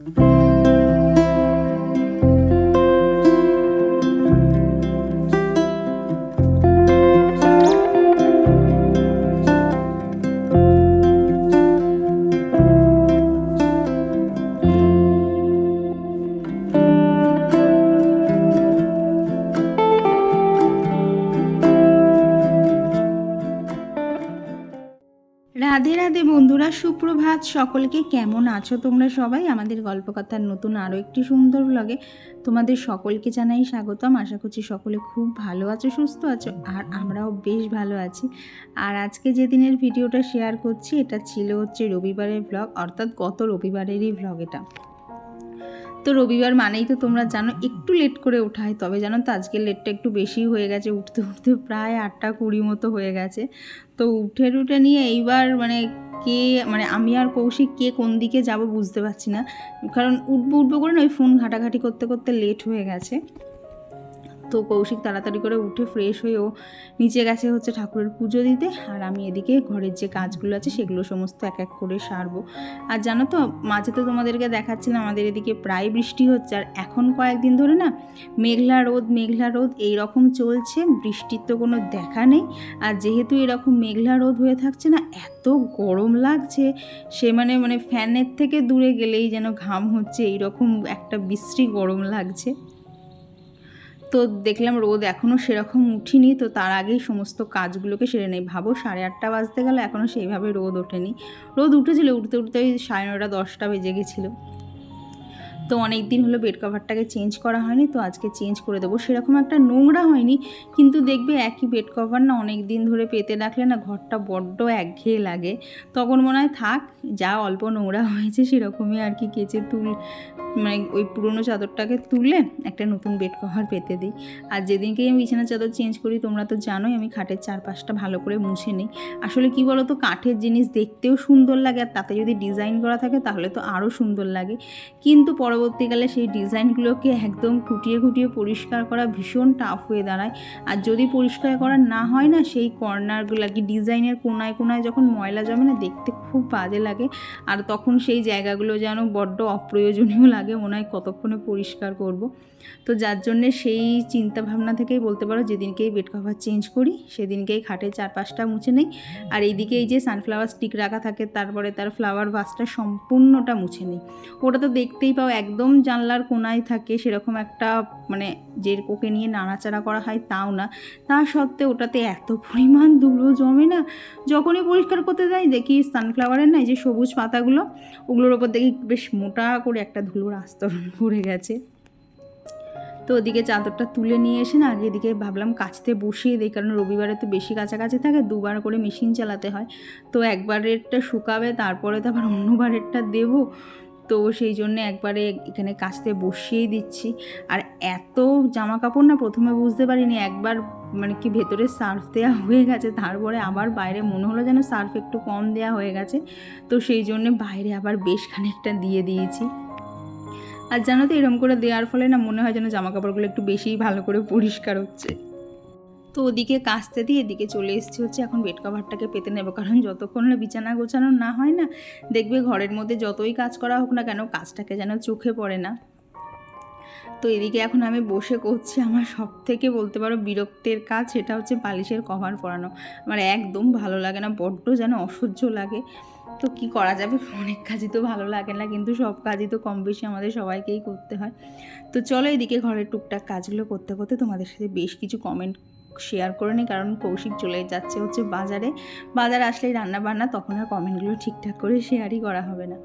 রাধে রাধে বন্ধুরা, সুপ্রভাত সকলকে। কেমন আছো তোমরা সবাই? আমাদের গল্পকথার নতুন আরও একটি সুন্দর ব্লগে তোমাদের সকলকে জানাই স্বাগতম। আশা করছি সকলে খুব ভালো আছো, সুস্থ আছো, আর আমরাও বেশ ভালো আছি। আর আজকে যে দিনের ভিডিওটা শেয়ার করছি এটা ছিল রবিবারের ব্লগ, অর্থাৎ গত রবিবারেরই ব্লগ এটা। তো রবিবার মানেই তো তোমরা জানো একটু লেট করে ওঠা হয়, তবে জানো তো আজকে লেটটা একটু বেশি হয়ে গেছে, উঠতে উঠতে প্রায় 8:20 মতো হয়ে গেছে। তো উঠে নিয়ে এইবার আমি আর কৌশিক কে কোন দিকে যাব বুঝতে পারছি না, কারণ উঠবো করে না ওই ফোন ঘাটাঘাটি করতে করতে লেট হয়ে গেছে। তো কৌশিক তাড়াতাড়ি করে উঠে ফ্রেশ হয়ে ও নিচে গেছে ঠাকুরের পুজো দিতে, আর আমি এদিকে ঘরের যে কাজগুলো আছে সেগুলো সমস্ত এক এক করে সারবো। আর জানো তো মাঝে তো তোমাদেরকে দেখাচ্ছিলাম আমাদের এদিকে প্রায় বৃষ্টি হচ্ছে, আর এখন কয়েকদিন ধরে না মেঘলা রোদ এই রকম চলছে, বৃষ্টির তো কোনো দেখা নেই। আর যেহেতু এরকম মেঘলা রোদ হয়ে থাকছে না, এত গরম লাগছে, সে মানে ফ্যানের থেকে দূরে গেলেই যেন ঘাম হচ্ছে, এইরকম একটা বিশ্রী গরম লাগছে। তো দেখলাম রোদ এখনও সেরকম উঠিনি, তো তার আগেই সমস্ত কাজগুলোকে সেরে নেই। ভাবো 8:30 বাজতে গেল, এখনও সেইভাবে রোদ ওঠেনি। রোদ উঠেছিল উঠতে ওই 9:30 10টা বেজে গেছিলো। তো অনেক দিন হলো বেড কভারটাকে চেঞ্জ করা হয়নি, তো আজকে চেঞ্জ করে দেবো। সেরকম একটা নোংরা হয়নি, কিন্তু দেখবে একই বেড কভার না অনেক দিন ধরে পেতে রাখলে না ঘরটা বড্ড একঘেয়ে লাগে। তখন মনে হয় থাক, যা অল্প নোংরা হয়েছে সেরকমই আর কি কেচে ওই পুরনো চাদরটাকে তুলে একটা নতুন বেড কভার পেতে দিই। আর যেদিনকেই আমি বিছানার চাদর চেঞ্জ করি তোমরা তো জানোই আমি খাটের চারপাশটা ভালো করে মুছে নিই। আসলে কি বলো তো, কাঠের জিনিস দেখতেও সুন্দর লাগে, আর তাতে যদি ডিজাইন করা থাকে তাহলে তো আরও সুন্দর লাগে। কিন্তু পরবর্তীকালে সেই ডিজাইনগুলোকে একদম খুঁটিয়ে পরিষ্কার করা ভীষণ টাফ হয়ে দাঁড়ায়। আর যদি পরিষ্কার করা না হয় না, সেই কর্নারগুলো আর কি ডিজাইনের কোনায় যখন ময়লা জমে না, দেখতে খুব বাজে লাগে। আর তখন সেই জায়গাগুলো যেন বড্ড অপ্রয়োজনীয় লাগে, মনে হয় কতক্ষণে পরিষ্কার করব। তো যার জন্যে সেই চিন্তা ভাবনা থেকেই বলতে পারো যেদিনকেই বেড কভার চেঞ্জ করি সেদিনকেই খাটের চারপাশটা মুছে নেই। আর এইদিকে এই যে সানফ্লাওয়ার স্টিক রাখা থাকে, তারপরে তার ফ্লাওয়ার ভাসটা সম্পূর্ণটা মুছে নিই। ওটা তো দেখতেই পাও একদম জানলার কোনায় থাকে, সেরকম একটা যে ওকে নিয়ে নাড়াচাড়া করা হয় তাও না, তা সত্ত্বেও ওটাতে এত পরিমাণ ধুলো জমে না। যখনই পরিষ্কার করতে যাই দেখি সানফ্লাওয়ারের না এই যে সবুজ পাতাগুলো, ওগুলোর ওপর দেখি বেশ মোটা করে একটা ধুলোর আস্তরণ পড়ে গেছে। তো ওদিকে চাদরটা তুলে নিয়ে এসে না আগে এদিকে ভাবলাম কাচতে বসিয়ে দিই, কারণ রবিবারে তো বেশি কাছাকাছি থাকে, 2বার করে মেশিন চালাতে হয়। তো একবারেরটা শুকাবে, তারপরে তো আবার অন্যবারেরটা দেবো। তো সেই জন্যে একবারে এখানে কাচতে বসিয়েই দিচ্ছি। আর এত জামা কাপড় না প্রথমে বুঝতে পারিনি, একবার ভেতরে সার্ফ দেওয়া হয়ে গেছে, তারপরে আবার বাইরে মনে হলো যেন সার্ফ একটু কম দেওয়া হয়ে গেছে। তো সেই জন্যে বাইরে আবার বেশ খানিকটা দিয়ে দিয়েছি। আর জানো তো এরকম করে দেওয়ার ফলে না মনে হয় যেন জামা কাপড়গুলো একটু বেশিই ভালো করে পরিষ্কার হচ্ছে। তো ওদিকে কাচতে দিয়ে এদিকে চলে এসেছি এখন বেড কভারটাকে পেতে নেব, কারণ যতক্ষণ না বিছানা গোছানো না হয় না, দেখবে ঘরের মধ্যে যতই কাজ করা হোক না কেন কাজটাকে যেন চোখে পড়ে না। তো এদিকে এখন আমি বসে করছি আমার সব থেকে বলতে পারো বিরক্তের কাজ, সেটা হচ্ছে বালিশের কভার পরানো। আমার একদম ভালো লাগে না, বড্ড যেন অসহ্য লাগে। তো কি করা যাবে, অনেক কাজই তো ভালো লাগে না, কিন্তু সব কাজই তো কম বেশি আমাদের সবাইকেই করতে হয়। তো চলো এদিকে ঘরের টুকটাক কাজগুলো করতে করতে তোমাদের সাথে বেশ কিছু কমেন্ট শেয়ার করে নিই, কারণ কৌশিক চলে যাচ্ছে বাজারে আসলেই রান্না বান্না, তখন আর কমেন্টগুলো ঠিকঠাক করে শেয়ারই করা হবে না।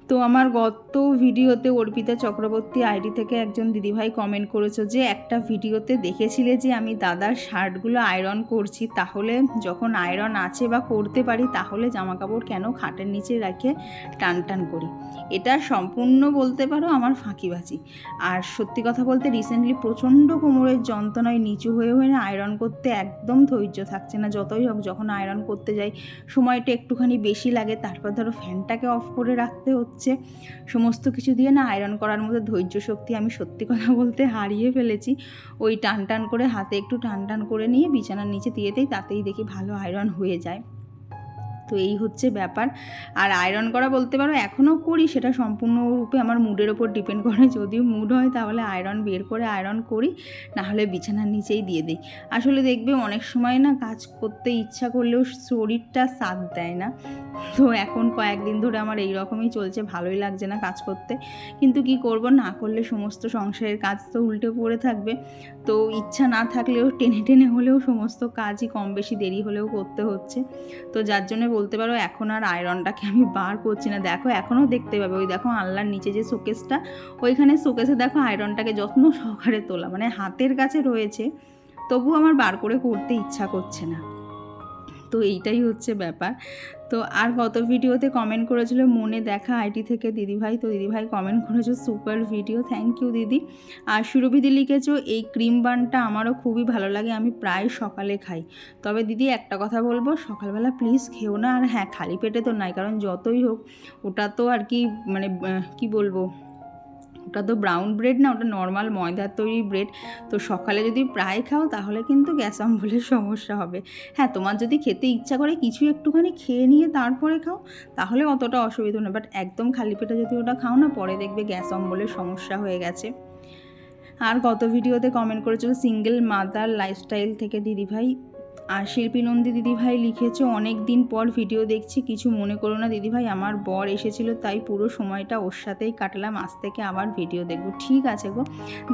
তো আমার গত ভিডিওতে অর্পিতা চক্রবর্তী আইডি থেকে একজন দিদিভাই কমেন্ট করেছো যে একটা ভিডিওতে দেখেছিলে যে আমি দাদার শার্টগুলো আয়রন করছি, তাহলে যখন আয়রন আছে বা করতে পারি তাহলে জামাকাপড় কেন খাটের নিচে রেখে টান করি। এটা সম্পূর্ণ বলতে পারো আমার ফাঁকিবাজি। আর সত্যি কথা বলতে রিসেন্টলি প্রচণ্ড কোমরের যন্ত্রণায় নিচু হয়ে না আয়রন করতে একদম ধৈর্য থাকছে না। যতই হোক যখন আয়রন করতে যাই সময়টা একটুখানি বেশি লাগে, তারপর ধরো ফ্যানটাকে অফ করে রাখতে হচ্ছে, সমস্ত কিছু দিয়ে না আয়রন করার মধ্যে ধৈর্য শক্তি আমি সত্যি কথা বলতে হারিয়ে ফেলেছি। ওই টান করে হাতে একটু টান করে নিয়ে বিছানার নিচে দিয়ে দেই, তাতেই দেখি ভালো আয়রন হয়ে যায়। তো এই হচ্ছে ব্যাপার। আর আয়রন করা বলতে পারো এখনও করি, সেটা সম্পূর্ণরূপে আমার মুডের ওপর ডিপেন্ড করে। যদিও মুড হয় তাহলে আয়রন বের করে আয়রন করি, নাহলে বিছানার নিচেই দিয়ে দিই। আসলে দেখবে অনেক সময় না কাজ করতে ইচ্ছা করলেও শরীরটা সাথ দেয় না। তো এখন কয়েকদিন ধরে আমার এই রকমই চলছে, ভালোই লাগছে না কাজ করতে, কিন্তু কি করব, না করলে সমস্ত সংসারের কাজ তো উল্টে পড়ে থাকবে। তো ইচ্ছা না থাকলেও টেনে টেনে হলেও সমস্ত কাজই কম বেশি দেরি হলেও করতে হচ্ছে। তো যার জন্য বলতে পারো এখন আর আয়রনটাকে আমি বার করছি না। দেখো এখনও দেখতে পাবে, ওই দেখো আনলার নিচে যে শোকেসটা, ওইখানে শোকেসে দেখো আয়রনটাকে যত্ন সহকারে তোলা, মানে হাতের কাছে রয়েছে, তবু আমার বার করে করতে ইচ্ছা করছে না। তো এইটাই হচ্ছে ব্যাপার। তো আর গত ভিডিওতে কমেন্ট করেছিল মনে দেখা আইটি থেকে দিদিভাই, তো দিদিভাই কমেন্ট করেছো সুপার ভিডিও, থ্যাংক ইউ দিদি। আর সুরভিদি লিখেছো এই ক্রিম বানটা আমারও খুবই ভালো লাগে, আমি প্রায় সকালে খাই। তবে দিদি একটা কথা বলবো, সকালবেলা প্লিজ খেও না। আর হ্যাঁ, খালি পেটে তো নাই, কারণ যতই হোক ওটা তো আর কি মানে কি বলবো, ওটা তো ব্রাউন ব্রেড না, ওটা নর্মাল ময়দার তৈরি ব্রেড। তো সকালে যদি প্রায় খাও তাহলে কিন্তু গ্যাস অম্বলের সমস্যা হবে। হ্যাঁ, তোমার যদি খেতে ইচ্ছা করে কিছু একটুখানি খেয়ে নিয়ে তারপরে খাও, তাহলে অতটা অসুবিধা নেই। বাট একদম খালি পেটে যদি ওটা খাও না, পরে দেখবে গ্যাস অম্বলের সমস্যা হয়ে গেছে। আর গত ভিডিওতে কমেন্ট করেছিল সিঙ্গেল মাদার লাইফস্টাইল থেকে দিদিভাই। আর শিল্পী নন্দী দিদিভাই লিখেছো অনেক দিন পর ভিডিও দেখছি, কিছু মনে করো না দিদিভাই, আমার বর এসেছিল তাই পুরো সময়টা ওর সাথেই কাটালাম, আজ থেকে আবার ভিডিও দেখবো। ঠিক আছে গো,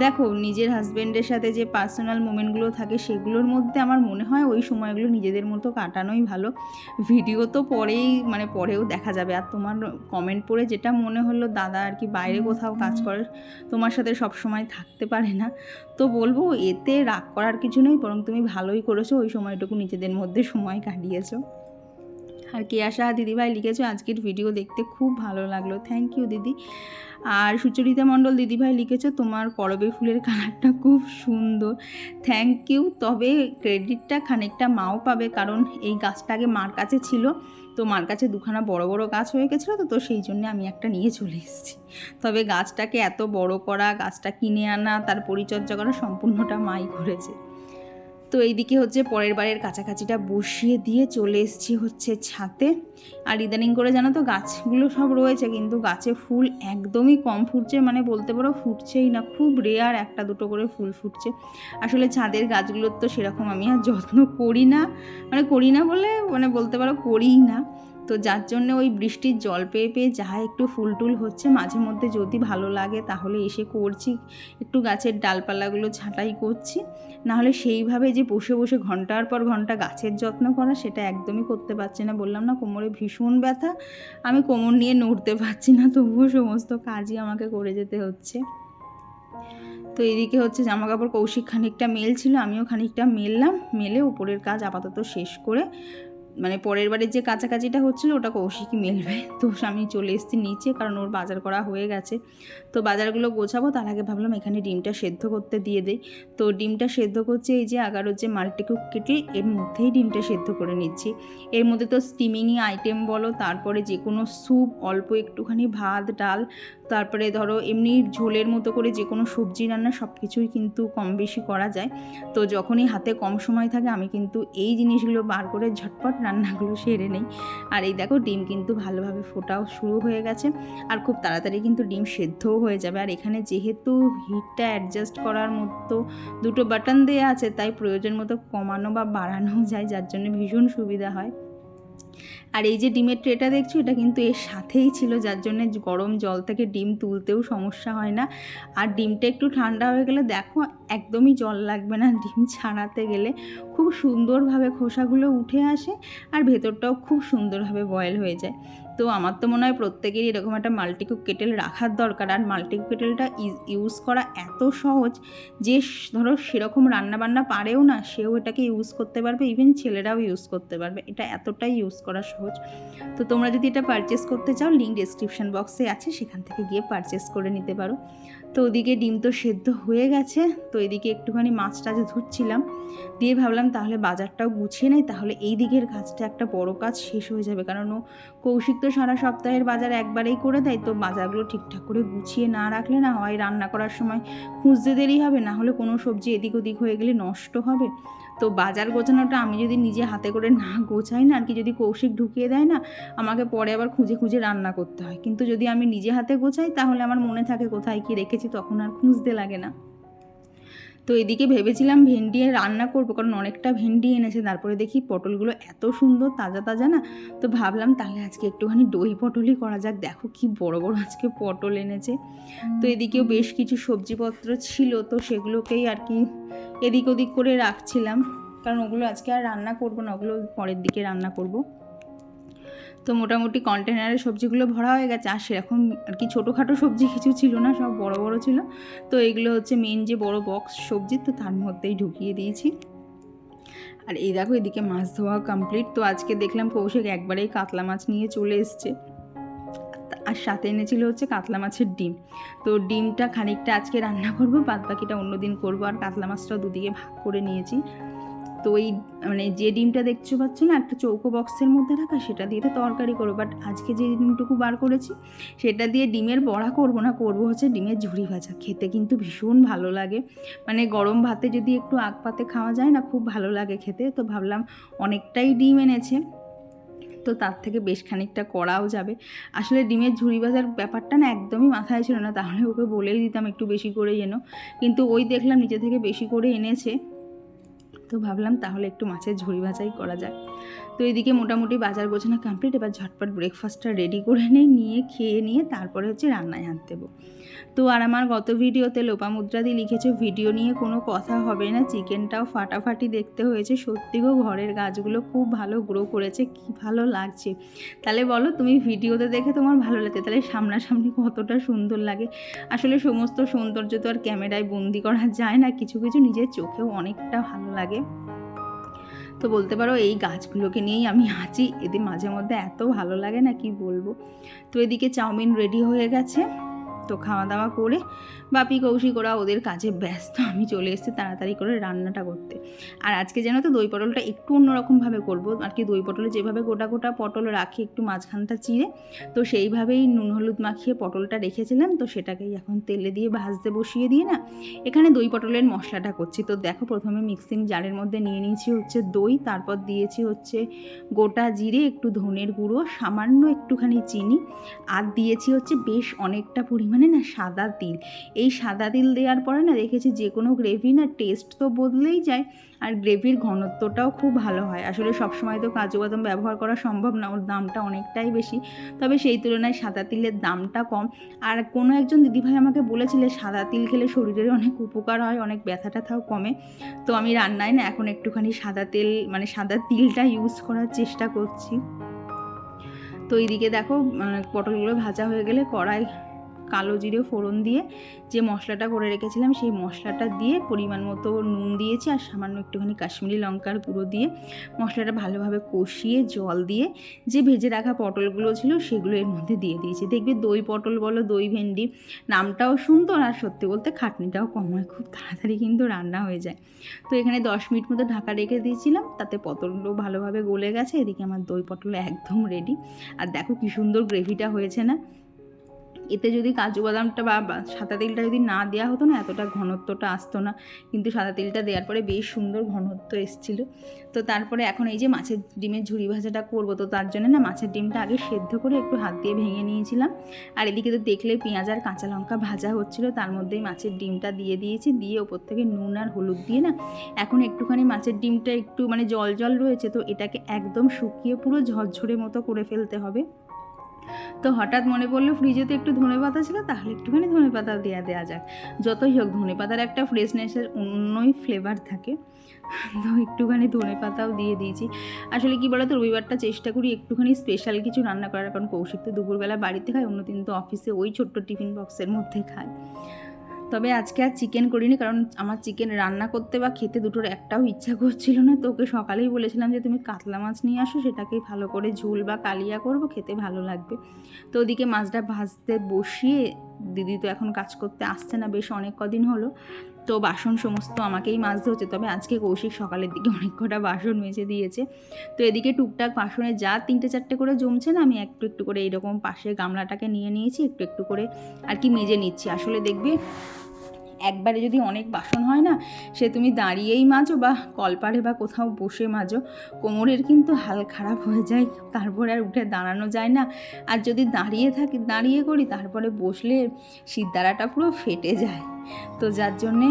দেখো নিজের হাজব্যান্ডের সাথে যে পার্সোনাল মোমেন্টগুলো থাকে সেগুলোর মধ্যে আমার মনে হয় ওই সময়গুলো নিজেদের মতো কাটানোই ভালো। ভিডিও তো পরেও দেখা যাবে। আর তোমার কমেন্ট পড়ে যেটা মনে হলো, দাদা আর কি বাইরে কোথাও কাজ করে, তোমার সাথে সব সময় থাকতে পারে না, তো বলবো এতে রাগ করার কিছু নেই, বরং তুমি ভালোই করেছো, ওই সময়টুকু নিজেদের মধ্যে সময় কাটিয়েছো। আর কেয়াশা দিদিভাই লিখেছো আজকের ভিডিও দেখতে খুব ভালো লাগলো, থ্যাংক ইউ দিদি। আর সুচরিতা মণ্ডল দিদিভাই লিখেছো তোমার করবী ফুলের কালারটা খুব সুন্দর, থ্যাংক ইউ। তবে ক্রেডিটটা খানিকটা মাও পাবে, কারণ এই গাছটা আগে মার কাছে ছিল, তো মার কাছে দুখানা বড় বড় গাছ হয়ে গেছিলো, তো সেই জন্য আমি একটা নিয়ে চলে এসেছি। তবে গাছটাকে এত বড় করা, গাছটা কিনে আনা, তার পরিচর্যা করা সম্পূর্ণটা মাই করেছে। তো এইদিকে হচ্ছে পরের বারের কাছাকাছিটা বসিয়ে দিয়ে চলে এসেছি হচ্ছে ছাদে। আর ইদানিং করে জানো তো গাছগুলো সব রয়েছে, কিন্তু গাছে ফুল একদমই কম ফুটছে, মানে বলতে পারো ফুটছেই না, খুব রেয়ার একটা দুটো করে ফুল ফুটছে। আসলে ছাদের গাছগুলোর তো সেরকম আমি আর যত্ন করি না, মানে বলতে পারো করিই না। তো যার জন্য ওই বৃষ্টির জল পেয়ে পেয়ে যা একটু ফুল টুল হচ্ছে, মাঝে মধ্যে যদি ভালো লাগে তাহলে এসে করছি, একটু গাছের ডালপালাগুলো ছাঁটাই করছি। নাহলে সেইভাবে যে বসে বসে ঘন্টার পর ঘন্টা গাছের যত্ন করা, সেটা একদমই করতে পারছি না। বললাম না কোমরে ভীষণ ব্যথা, আমি কোমর নিয়ে নড়তে পারছি না, তবুও সমস্ত কাজই আমাকে করে যেতে হচ্ছে। তো এদিকে হচ্ছে জামাকাপড় কৌশিক খানিকটা মেলছিল, আমিও খানিকটা মেললাম, মেলে উপরের কাজ আপাতত শেষ করে, মানে পরের বারের যে কাছাকাছিটা হচ্ছিলো ওটা কৌশিকই মেলবে। তো আমি চলে এসেছি নিচে, কারণ ওর বাজার করা হয়ে গেছে। তো বাজারগুলো গোছাবো, তার আগে ভাবলাম এখানে ডিমটা সেদ্ধ করতে দিয়ে দেই। তো ডিমটা সেদ্ধ করছে এই যে আগারোর যে মাল্টিকুক কেটল, এর মধ্যেই ডিমটা সেদ্ধ করে নিচ্ছি। এর মধ্যে তো স্টিমিংই আইটেম বলো, তারপরে যে কোনো স্যুপ, অল্প একটুখানি ভাত ডাল, তারপরে ধরো এমনি ঝোলের মতো করে যে কোনো সবজি রান্না, সব কিছুই কিন্তু কম বেশি করা যায়। তো যখনই হাতে কম সময় থাকে আমি কিন্তু এই জিনিসগুলো বার করে ঝটপট রান্নাগুলো সেরে নেই। আর এই দেখো ডিম কিন্তু ভালোভাবে ফোটাও শুরু হয়ে গেছে, আর খুব তাড়াতাড়ি কিন্তু ডিম সেদ্ধও হয়ে যাবে। আর এখানে যেহেতু হিটটা অ্যাডজাস্ট করার মতো দুটো বাটন দেওয়া আছে, তাই প্রয়োজন মতো কমানো বা বাড়ানো যায়, যার জন্য ভীষণ সুবিধা হয়। আর এই যে ডিমের ট্রেটা দেখছো, এটা কিন্তু এর সাথেই ছিল, যার জন্য গরম জল থেকে ডিম তুলতেও সমস্যা হয় না। আর ডিমটা একটু ঠান্ডা হয়ে গেলে দেখো একদমই জল লাগবে না, ডিম ছাড়াতে গেলে খুব সুন্দরভাবে খোসাগুলো উঠে আসে, আর ভেতরটাও খুব সুন্দরভাবে বয়েল হয়ে যায়। তো আমার তো মনে হয় প্রত্যেকেরই এরকম একটা মাল্টিকুক কেটেল রাখার দরকার। আর মাল্টিকুক কেটেলটা ইউজ করা এত সহজ যে ধরো সেরকম রান্নাবান্না পারেও না, সেও এটাকে ইউজ করতে পারবে, ইভেন ছেলেরাও ইউজ করতে পারবে, এটা এতটাই ইউজ করা সহজ। তো তোমরা যদি এটা পারচেস করতে চাও, লিঙ্ক ডেসক্রিপশন বক্সে আছে, সেখান থেকে গিয়ে পারচেস করে নিতে পারো। তো ওদিকে ডিম তো সেদ্ধ হয়ে গেছে, তো এদিকে একটুখানি মাছটা ধুচ্ছিলাম, দিয়ে ভাবলাম তাহলে বাজারটাও গুছিয়ে নেই, তাহলে এই দিকের কাজটা একটা বড় কাজ শেষ হয়ে যাবে। কারণ কৌশিক তো সারা সপ্তাহের বাজার একবারেই করে দেয়, তো বাজারগুলো ঠিকঠাক করে গুছিয়ে না রাখলে না হয় রান্না করার সময় খুঁজতে দেরি হবে, না হলে কোনো সবজি এদিক ওদিক হয়ে গেলে নষ্ট হবে। তো বাজার গোছানোটা আমি যদি নিজে হাতে করে না গোছাই না, আর কি যদি কৌশিক ঢুকিয়ে দেয় না, আমাকে পরে আবার খুঁজে খুঁজে রান্না করতে হয়। কিন্তু যদি আমি নিজে হাতে গোছাই তাহলে আমার মনে থাকে কোথায় কী রেখেছি, তখন আর খুঁজতে লাগে না। তো এদিকে ভেবেছিলাম ভেন্ডি রান্না করবো, কারণ অনেকটা ভেন্ডি এনেছে। তারপরে দেখি পটলগুলো এত সুন্দর তাজা তাজা না, তো ভাবলাম তাহলে আজকে একটুখানি দই পটলই করা যাক। দেখো কি বড় বড় আজকে পটল এনেছে। তো এদিকেও বেশ কিছু সবজিপত্র ছিল, তো সেগুলোকেই আর কি এদিক ওদিক করে রাখছিলাম, কারণ ওগুলো আজকে আর রান্না করবো না, ওগুলো পরের দিকে রান্না করব। তো মোটামুটি কন্টেনারের সবজিগুলো ভরা হয়ে গেছে, আর সেরকম আর কি ছোটোখাটো সবজি কিছু ছিল না, সব বড় বড় ছিল। তো এগুলো হচ্ছে মেন যে বড় বক্স সবজি, তো তার মধ্যেই ঢুকিয়ে দিয়েছি। আর এই দেখো এদিকে মাছ ধোয়া কমপ্লিট। তো আজকে দেখলাম কৌশিক একবারেই কাতলা মাছ নিয়ে চলে এসছে, আর সাথে এনেছিল হচ্ছে কাতলা মাছের ডিম। তো ডিমটা খানিকটা আজকে রান্না করবো, বাদ বাকিটা অন্যদিন করবো। আর কাতলা মাছটাও দুদিকে ভাগ করে নিয়েছি। তো ওই মানে যে ডিমটা দেখতে পাচ্ছ না একটা চৌকো বক্সের মধ্যে রাখা, সেটা দিয়ে তো তরকারি করবো। বাট আজকে যে ডিমটুকু বার করেছি সেটা দিয়ে ডিমের বড়া করবো না, করবো হচ্ছে ডিমের ঝুড়ি ভাজা। খেতে কিন্তু ভীষণ ভালো লাগে, মানে গরম ভাতে যদি একটু আগ পাতে খাওয়া যায় না, খুব ভালো লাগে খেতে। তো ভাবলাম অনেকটাই ডিম এনেছে, তো তার থেকে বেশ খানিকটা করাও যাবে। আসলে ডিমের ঝুড়ি ভাজার ব্যাপারটা না একদমই মাথায় ছিল না, তাহলে ওকে বলেই দিতাম একটু বেশি করেই এনো, কিন্তু ওই দেখলাম নিজে থেকে বেশি করে এনেছে। তো ভাবলাম তাহলে একটু মাছের ঝুড়ি ভাজাই করা যায়। তো এদিকে মোটামুটি বাজার গোছানো কমপ্লিট। এবার ঝটপট ব্রেকফাস্টটা রেডি করে নিয়ে খেয়ে নিয়ে তারপরে হচ্ছে রান্নায় হাত দেবো। তো আর আমার গত ভিডিওতে লোপামুদ্রাদি লিখেছে ভিডিও নিয়ে কোনো কথা হবে না, চিকেনটাও ফাটাফাটি দেখতে হয়েছে। সত্যি গো, ঘরের গাছগুলো খুব ভালো গ্রো করেছে, কি ভালো লাগছে। তাহলে বলো তুমি ভিডিওতে দেখে তোমার ভালো লাগে, তাহলে সামনাসামনি কতটা সুন্দর লাগে। আসলে সমস্ত সৌন্দর্য তো আর ক্যামেরায় বন্দি করা যায় না, কিছু কিছু নিজের চোখেও অনেকটা ভালো লাগে। তো বলতে পারো এই গাছগুলোকে নিয়েই আমি আছি, এদের মাঝে মধ্যে এত ভালো লাগে না কি বলবো। তো এদিকে চাউমিন রেডি হয়ে গেছে, তো খাওয়া দাওয়া করে বাপি কৌশিক ওরা ওদের কাজে ব্যস্ত, আমি চলে এসেছি তাড়াতাড়ি করে রান্নাটা করতে। আর আজকে যেন তো দই পটলটা একটু অন্যরকমভাবে করবো আর কি। দই পটলে যেভাবে গোটা গোটা পটল রাখি একটু মাঝখানটা চিড়ে, তো সেইভাবেই নুন হলুদ মাখিয়ে পটলটা রেখেছিলাম। তো সেটাকেই এখন তেলে দিয়ে ভাজতে বসিয়ে দিয়ে না এখানে দই পটলের মশলাটা করছি। তো দেখো প্রথমে মিক্সিং জারের মধ্যে নিয়ে নিয়েছি হচ্ছে দই, তারপর দিয়েছি হচ্ছে গোটা জিরে, একটু ধনের গুঁড়ো, সামান্য একটুখানি চিনি, আর দিয়েছি হচ্ছে বেশ অনেকটা পরিমাণে না সাদা তিল। এই সাদা তিল দেওয়ার পরে না দেখেছি যে কোনো গ্রেভি না টেস্ট তো বদলেই যায়, আর গ্রেভির ঘনত্বটাও খুব ভালো হয়। আসলে সবসময় তো কাজু বাদাম ব্যবহার করা সম্ভব না, ওর দামটা অনেকটাই বেশি, তবে সেই তুলনায় সাদা তিলের দামটা কম। আর কোনো একজন দিদিভাই আমাকে বলেছিলে সাদা তিল খেলে শরীরের অনেক উপকার হয়, অনেক ব্যথা ট্যাথাও কমে। তো আমি রান্নায় না এখন একটুখানি সাদা তেল মানে সাদা তিলটা ইউজ করার চেষ্টা করছি। তো এইদিকে দেখো পটলগুলো ভাজা হয়ে গেলে কড়াই কালো জিরে ফোড়ন দিয়ে যে মশলাটা করে রেখেছিলাম সেই মশলাটা দিয়ে পরিমাণ মতো নুন দিয়েছি, আর সামান্য একটুখানি কাশ্মীরি লঙ্কার গুঁড়ো দিয়ে মশলাটা ভালোভাবে কষিয়ে জল দিয়ে যে ভেজে রাখা পটলগুলো ছিল সেগুলো এর মধ্যে দিয়ে দিয়েছি। দেখবে দই পটল বলো দই ভেন্ডি নামটাও সুন্দর, আর সত্যি বলতে খাটনিটাও কম হয়, খুব তাড়াতাড়ি কিন্তু রান্না হয়ে যায়। তো এখানে 10 মিনিট মতো ঢাকা রেখে দিয়েছিলাম, তাতে পটলগুলো ভালোভাবে গলে গেছে। এদিকে আমার দই পটল একদম রেডি। আর দেখো কি সুন্দর গ্রেভিটা হয়েছে না। এতে যদি কাজু বাদামটা বা সাদা তেলটা যদি না দেওয়া হতো না এতটা ঘনত্বটা আসতো না, কিন্তু সাদা তেলটা দেওয়ার পরে বেশ সুন্দর ঘনত্ব এসেছিলো। তো তারপরে এখন এই যে মাছের ডিমের ঝুড়ি ভাজাটা করবো, তো তার জন্য না মাছের ডিমটা আগে সেদ্ধ করে একটু হাত দিয়ে ভেঙে নিয়েছিলাম। আর এদিকে তো দেখলে পেঁয়াজ আর কাঁচা লঙ্কা ভাজা হচ্ছিলো, তার মধ্যেই মাছের ডিমটা দিয়ে দিয়েছি, দিয়ে ওপর থেকে নুন আর হলুদ দিয়ে না এখন একটুখানি মাছের ডিমটা একটু মানে জল জল রয়েছে, তো এটাকে একদম শুকিয়ে পুরো ঝরঝরে মতো করে ফেলতে হবে। তো হঠাৎ মনে পড়লো ফ্রিজে তো একটু ধনেপাতা ছিল, তাহলে একটুখানি ধনেপাতা দেওয়া যাক। যতই হোক ধনেপাতার একটা ফ্রেশনেসের অন্যই ফ্লেভার থাকে, তো একটুখানি ধনেপাতাও দিয়ে দিয়েছি। আসলে কি বলতো রবিবারটা চেষ্টা করি একটুখানি স্পেশাল কিছু রান্না করার, কারণ কৌশিক তো দুপুরবেলা বাড়িতে খায়, অন্যদিন তো অফিসে ওই ছোট্ট টিফিন বক্সের মধ্যে খায়। তবে আজকে আর চিকেন করিনি, কারণ আমার চিকেন রান্না করতে বা খেতে দুটোর একটাও ইচ্ছা করছিল না। তো ওকে সকালেই বলেছিলাম যে তুমি কাতলা মাছ নিয়ে আসো, সেটাকেই ভালো করে ঝোল বা কালিয়া করবো, খেতে ভালো লাগবে। তো ওদিকে মাছটা ভাজতে বসিয়ে দিদি তো এখন কাজ করতে আসছে না বেশ অনেক কদিন হলো, তো বাসন সমস্ত আমাকেই মাজতে হচ্ছে। তবে আজকে কৌশিক সকালের দিকে অনেক কটা বাসন মেজে দিয়েছে। তো এদিকে টুকটাক বাসনে যা 3-4টে করে জমছে না, আমি একটু একটু করে এইরকম পাশে গামলাটাকে নিয়ে নিয়েছি, একটু একটু করে আর কি মেজে নিচ্ছি। আসলে দেখবে একবারে যদি অনেক বাসন হয় না, সে তুমি দাঁড়িয়েই মাজো বা কলপারে বা কোথাও বসে মাজো, কোমরের কিন্তু হাল খারাপ হয়ে যায়, তারপরে আর উঠে দাঁড়ানো যায় না। আর যদি দাঁড়িয়ে করি তারপরে বসলে শিরদাঁড়াটা পুরো ফেটে যায়। তো যার জন্যে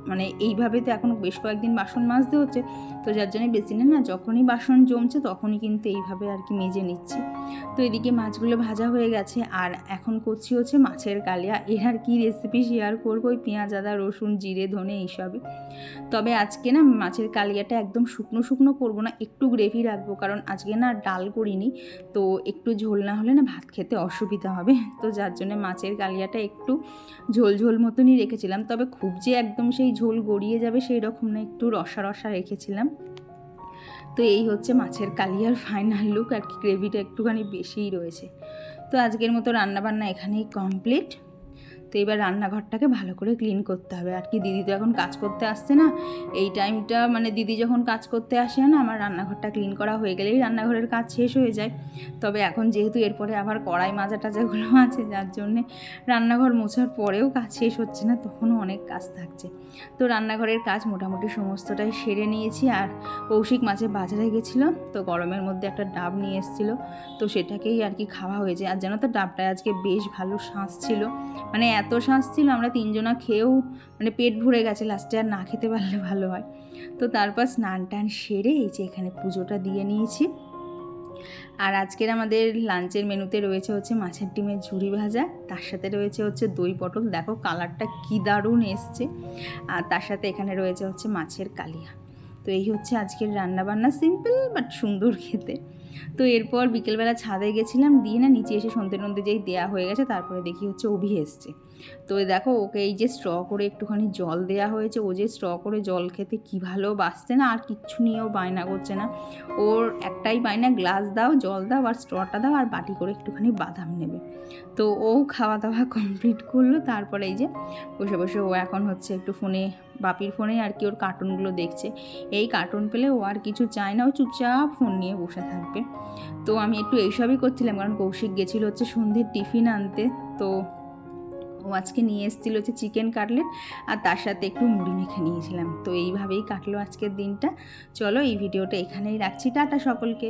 মানে এইভাবে তো এখন বেশ কয়েকদিন বাসন মাজতে হচ্ছে, তো যার জন্যে বেসিনে না যখনই বাসন জমছে তখনই কিন্তু এইভাবে আর কি মেজে নিচ্ছি। তো এদিকে মাছগুলো ভাজা হয়ে গেছে, আর এখন করছি হচ্ছে মাছের কালিয়া। এর আর কি রেসিপি শেয়ার করবো, ওই পেঁয়াজ আদা রসুন জিরে ধনে এইসবই। তবে আজকে না মাছের কালিয়াটা একদম শুকনো শুকনো করবো না, একটু গ্রেভি রাখবো, কারণ আজকে না ডাল করিনি, তো একটু ঝোল না হলে না ভাত খেতে অসুবিধা হবে। তো যার জন্য মাছের কালিয়াটা একটু ঝোল ঝোল মতনই রেখেছিলাম, তবে খুব যে একদম সেই ঝোল গড়িয়ে যাবে সেই রকম না, একটু রসা রসা রেখেছিলাম। তো এই হচ্ছে মাছের কালিয়ার ফাইনাল লুক, আর কি গ্রেভিটা একটুখানি বেশিই রয়েছে। তো আজকের মতো রান্নাবান্না এখানেই কমপ্লিট। তো এবার রান্নাঘরটাকে ভালো করে ক্লিন করতে হবে। আর কি দিদি তো এখন কাজ করতে আসছে না, এই টাইমটা মানে দিদি যখন কাজ করতে আসে না, আমার রান্নাঘরটা ক্লিন করা হয়ে গেলেই রান্নাঘরের কাজ শেষ হয়ে যায়। তবে এখন যেহেতু এরপরে আবার কড়াই মাজা টাজাগুলো আছে, যার জন্যে রান্নাঘর মোছার পরেও কাজ শেষ হচ্ছে না, তখনও অনেক কাজ থাকছে। তো রান্নাঘরের কাজ মোটামুটি সমস্তটাই সেরে নিয়েছি। আর কৌশিক মাছে বাজারে গেছিলো, তো গরমের মধ্যে একটা ডাব নিয়ে এসেছিলো, তো সেটাকেই আর কি খাওয়া হয়েছে। আর জানো তো ডাবটায় আজকে বেশ ভালো শাঁস ছিল, মানে এত শাঁস ছিল আমরা তিনজনা খেয়েও মানে পেট ভরে গেছে, লাস্টে আর না খেতে পারলে ভালো হয়। তো তারপর স্নান টান সেরে এই যে এখানে পুজোটা দিয়ে নিয়েছি। আর আজকের আমাদের লাঞ্চের মেনুতে রয়েছে হচ্ছে মাছের ডিমের ঝুরি ভাজা, তার সাথে রয়েছে হচ্ছে দই পটল, দেখো কালারটা কী দারুণ এসছে, আর তার সাথে এখানে রয়েছে হচ্ছে মাছের কালিয়া। তো এই হচ্ছে আজকের রান্নাবান্না, সিম্পল বাট সুন্দর খেতে। তো এরপর বিকেলবেলা ছাদে গেছিলাম, দিয়ে না নিচে এসে সন্ধ্যে যেই দেয়া হয়ে গেছে, তারপরে দেখি হচ্ছে অভি এসছে। তো দেখো ওকে এই যে স্ট্র করে একটুখানি জল দেয়া হয়েছে, ও যে স্ট্র করে জল খেতে কী ভালো বাসছে না, আর কিচ্ছু নিয়েও বায়না করছে না। ওর একটাই বায়না, গ্লাস দাও, জল দাও, আর স্ট্রটা দাও, আর বাটি করে একটুখানি বাদাম নেবে। তো ও খাওয়া দাওয়া কমপ্লিট করলো, তারপরে এই যে বসে বসে ও এখন হচ্ছে একটু ফোনে, বাপির ফোনে আর কি ওর কার্টুনগুলো দেখছে। এই কার্টুন পেলে ও আর কিছু চায় না, ও চুপচাপ ফোন নিয়ে বসে থাকবে। তো আমি একটু এইসবই করছিলাম, কারণ কৌশিক গেছিলো হচ্ছে সন্ধ্যের টিফিন আনতে, তো ও আজকে নিয়ে এসেছিলো হচ্ছে চিকেন কাটলেট, আর তার সাথে একটু মুড়ি মেখে নিয়েছিলাম। তো এইভাবেই কাটলো আজকের দিনটা। চলো এই ভিডিওটা এখানেই রাখছি, টাটা সকলকে।